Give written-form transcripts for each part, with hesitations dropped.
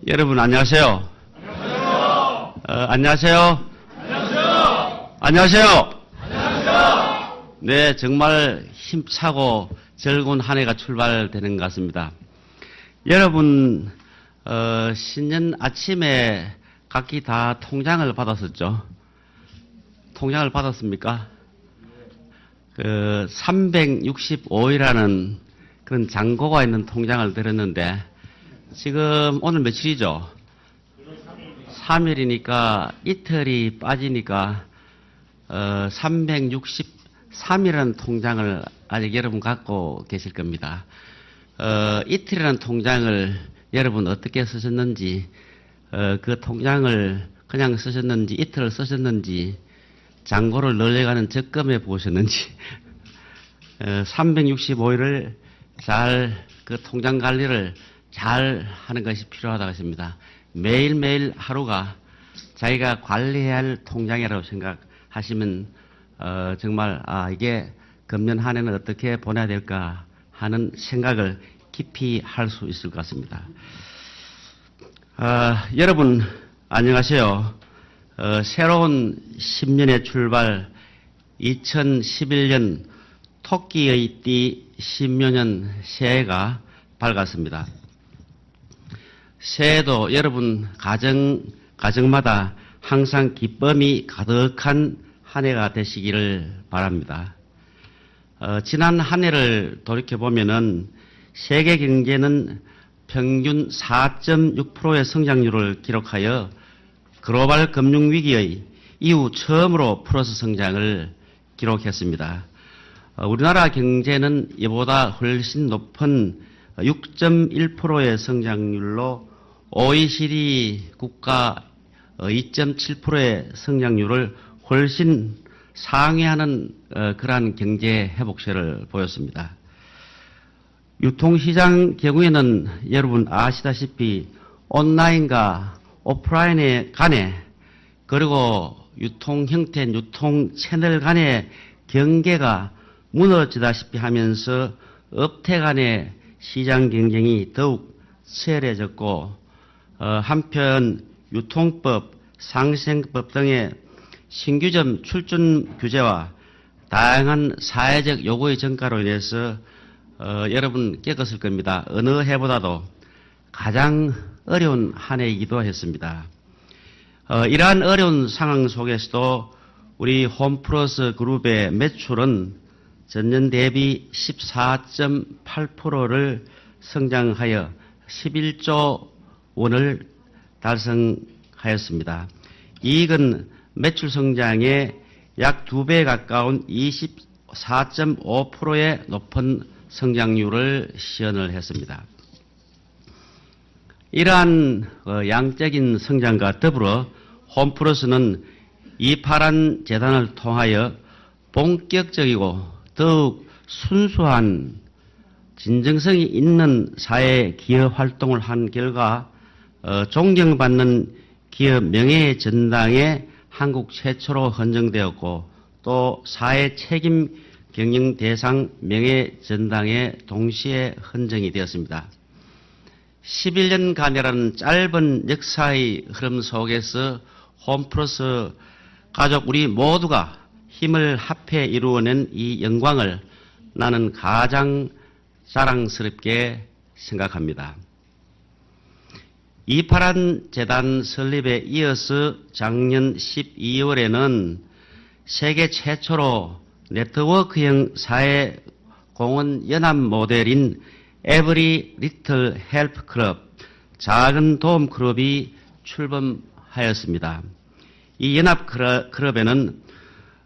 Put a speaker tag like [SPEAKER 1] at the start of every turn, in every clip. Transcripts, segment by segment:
[SPEAKER 1] 여러분 안녕하세요.
[SPEAKER 2] 안녕하세요.
[SPEAKER 1] 안녕하세요.
[SPEAKER 2] 안녕하세요.
[SPEAKER 1] 안녕하세요.
[SPEAKER 2] 안녕하세요.
[SPEAKER 1] 네, 정말 힘차고 즐거운 한 해가 출발되는 것 같습니다. 여러분 신년 아침에 각기 다 통장을 받았었죠. 통장을 받았습니까? 365이라는 그런 잔고가 있는 통장을 들었는데 지금 오늘 며칠이죠? 3일이니까 이틀이 빠지니까 363이라는 통장을 아직 여러분 갖고 계실 겁니다. 이틀이라는 통장을 여러분 어떻게 쓰셨는지, 그 통장을 그냥 쓰셨는지 이틀을 쓰셨는지, 잔고를 늘려가는 적금에 보셨는지 365일을 잘 그 통장 관리를 잘 하는 것이 필요하다고 했습니다. 매일매일 하루가 자기가 관리해야 할 통장이라고 생각하시면 정말 이게 금년 한 해는 어떻게 보내야 될까 하는 생각을 깊이 할 수 있을 것 같습니다. 여러분 안녕하세요. 새로운 10년의 출발 2011년 토끼의 띠 신묘년 새해가 밝았습니다. 새해도 여러분 가정마다 항상 기쁨이 가득한 한 해가 되시기를 바랍니다. 지난 한 해를 돌이켜보면은 세계 경제는 평균 4.6%의 성장률을 기록하여 글로벌 금융위기의 이후 처음으로 플러스 성장을 기록했습니다. 우리나라 경제는 이보다 훨씬 높은 6.1%의 성장률로 OECD 국가 2.7%의 성장률을 훨씬 상회하는 그러한 경제 회복세를 보였습니다. 유통시장 경우에는 여러분 아시다시피 온라인과 오프라인 간에 그리고 유통 형태, 유통 채널 간의 경계가 무너지다시피 하면서 업태 간의 시장 경쟁이 더욱 치열해졌고 한편 유통법, 상생법 등의 신규점 출준 규제와 다양한 사회적 요구의 증가로 인해서 여러분 깨끗을 겁니다. 어느 해보다도 가장 어려운 한 해이기도 했습니다. 이러한 어려운 상황 속에서도 우리 홈플러스 그룹의 매출은 전년 대비 14.8%를 성장하여 11조 원을 달성하였습니다. 이익은 매출 성장의 약 2배 가까운 24.5%의 높은 성장률을 시현을 했습니다. 이러한 양적인 성장과 더불어 홈플러스는 이파란 재단을 통하여 본격적이고 더욱 순수한 진정성이 있는 사회 기업 활동을 한 결과 존경받는 기업 명예 전당에 한국 최초로 헌정되었고 또 사회 책임 경영 대상 명예 전당에 동시에 헌정이 되었습니다. 11년간이라는 짧은 역사의 흐름 속에서 홈플러스 가족 우리 모두가 힘을 합해 이루어낸 이 영광을 나는 가장 자랑스럽게 생각합니다. 이파란 재단 설립에 이어서 작년 12월에는 세계 최초로 네트워크형 사회 공헌 연합 모델인 에브리 리틀 헬프 클럽 작은 도움 클럽이 출범하였습니다. 이 연합 클럽에는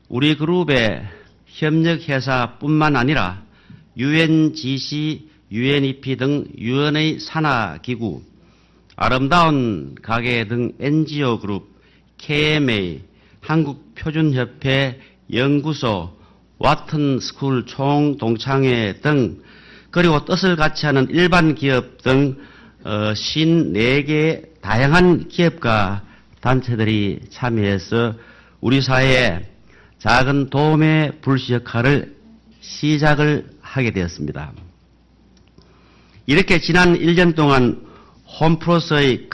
[SPEAKER 1] 우리 그룹의 협력회사뿐만 아니라 UNGC, UNEP 등 유엔의 산하기구, 아름다운 가게 등 NGO 그룹, KMA, 한국표준협회 연구소, 와튼스쿨 총동창회 등 그리고 뜻을 같이 하는 일반 기업 등 54개 다양한 기업과 단체들이 참여해서 우리 사회에 작은 도움의 불시 역할을 시작을 하게 되었습니다. 이렇게 지난 1년 동안 홈플러스의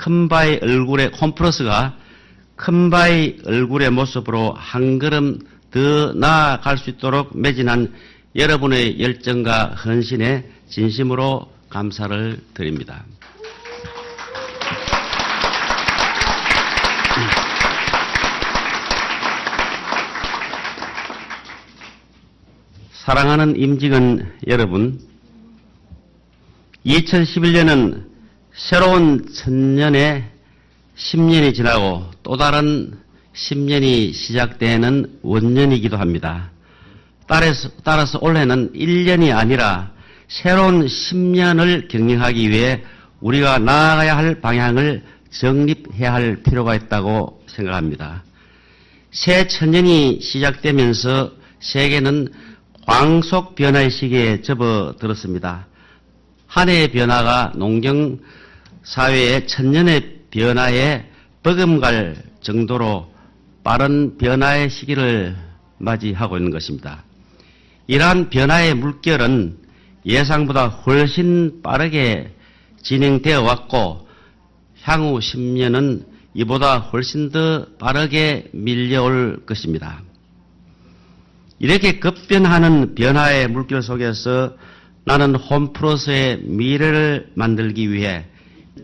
[SPEAKER 1] 홈플러스가 큰바의 얼굴의 모습으로 한 걸음 더 나아갈 수 있도록 매진한 여러분의 열정과 헌신에 진심으로 감사를 드립니다. 사랑하는 임직원 여러분, 2011년은 새로운 천년의 10년이 지나고 또 다른 10년이 시작되는 원년이기도 합니다. 따라서 올해는 1년이 아니라 새로운 10년을 경영하기 위해 우리가 나아가야 할 방향을 정립해야 할 필요가 있다고 생각합니다. 새 천년이 시작되면서 세계는 광속 변화의 시기에 접어들었습니다. 한 해의 변화가 농경 사회의 천년의 변화에 버금갈 정도로 빠른 변화의 시기를 맞이하고 있는 것입니다. 이러한 변화의 물결은 예상보다 훨씬 빠르게 진행되어 왔고 향후 10년은 이보다 훨씬 더 빠르게 밀려올 것입니다. 이렇게 급변하는 변화의 물결 속에서 나는 홈플러스의 미래를 만들기 위해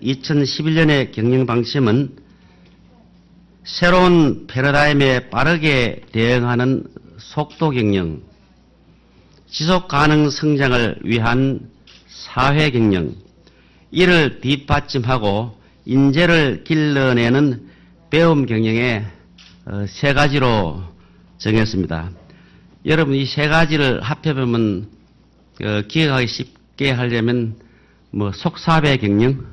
[SPEAKER 1] 2011년의 경영 방침은 새로운 패러다임에 빠르게 대응하는 속도 경영, 지속 가능 성장을 위한 사회 경영, 이를 뒷받침하고 인재를 길러내는 배움 경영의 세 가지로 정했습니다. 여러분, 이 세 가지를 합해보면 기억하기 쉽게 하려면 속사배 경영,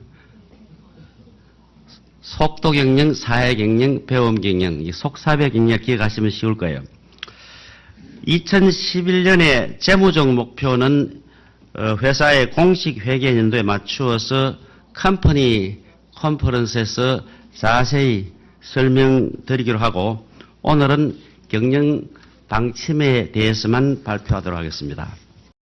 [SPEAKER 1] 속도 경영, 사회 경영, 배움 경영, 이 속사배 경영 기억하시면 쉬울 거예요. 2011년의 재무적 목표는 회사의 공식 회계 연도에 맞추어서 컴퍼니 컨퍼런스에서 자세히 설명드리기로 하고 오늘은 경영 방침에 대해서만 발표하도록 하겠습니다.